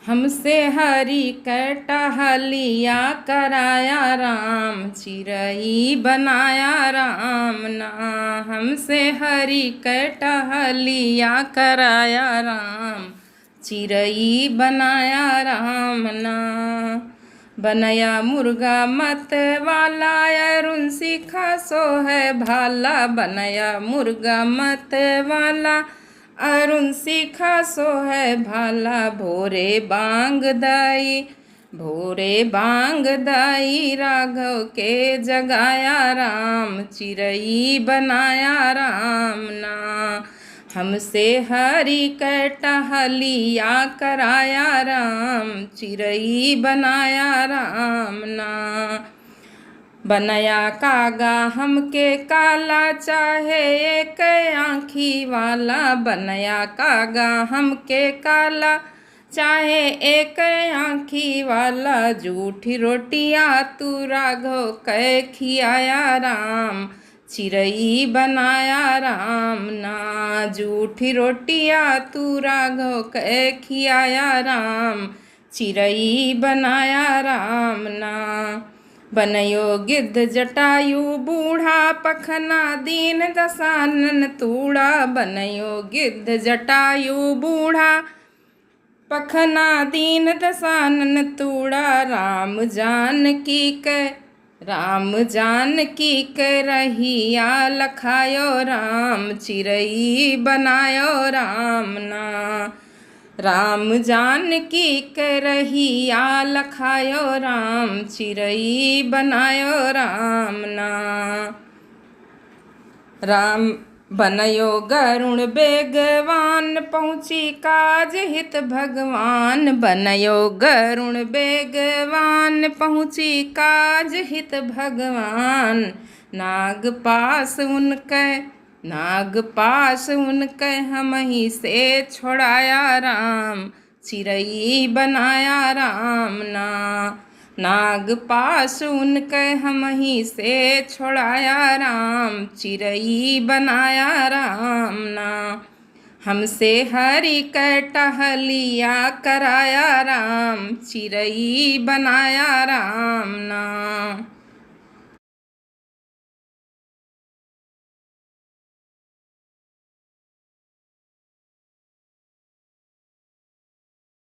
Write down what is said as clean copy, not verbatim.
हमसे हरि कै टहलिया कराया राम, चिरई बनाया राम ना। हमसे हरि कै टहलिया कराया राम, चिरई बनाया राम ना। बनया मुर्गा मत वाला अरुण सीखा सो है भाला, बनया मुर्गा मत वाला अरुण सीखा सो है भाला। भोरे बांग दाई, भोरे बांग दाई राघव के जगाया राम, चिरई बनाया राम ना। हमसे हरि कै टहलिया कराया राम, चिरई बनाया राम ना। बनया कागा हमके काला चाहे एक आँखी वाला, बनया कागा हमके काला चाहे एक आँखी वाला। जूठी रोटियाँ तू राघव कै खियाया राम, चिरई बनाया राम ना। जूठी रोटियाँ तू राघव कै खियाया राम, चिरई बनाया राम ना। बनयो गिद्ध जटायु बूढ़ा पखना दीन दसानन तूड़ा, बनयो गिद्ध जटायु बूढ़ा पखना दीन दसानन तूड़ा। राम जानकी कै, राम जानकी कै रहिया लखायो राम, चिरई बनायो राम ना। राम जानकी कै रहिया लखायो राम, चिरई बनायो राम ना। राम बनयो गरुण बेगवान पहुँची काज हित भगवान, बनयो गरुण बेगवान पहुँची काज हित भगवान। नाग पास उनकै, नाग पास उनकै हमही से छोड़ाया राम, चिरई बनाया राम ना। नाग पास उनकै हमही से छोड़ाया राम, चिरई बनाया राम ना। हमसे हरि कै टहलिया कराया राम, चिरई बनाया राम ना।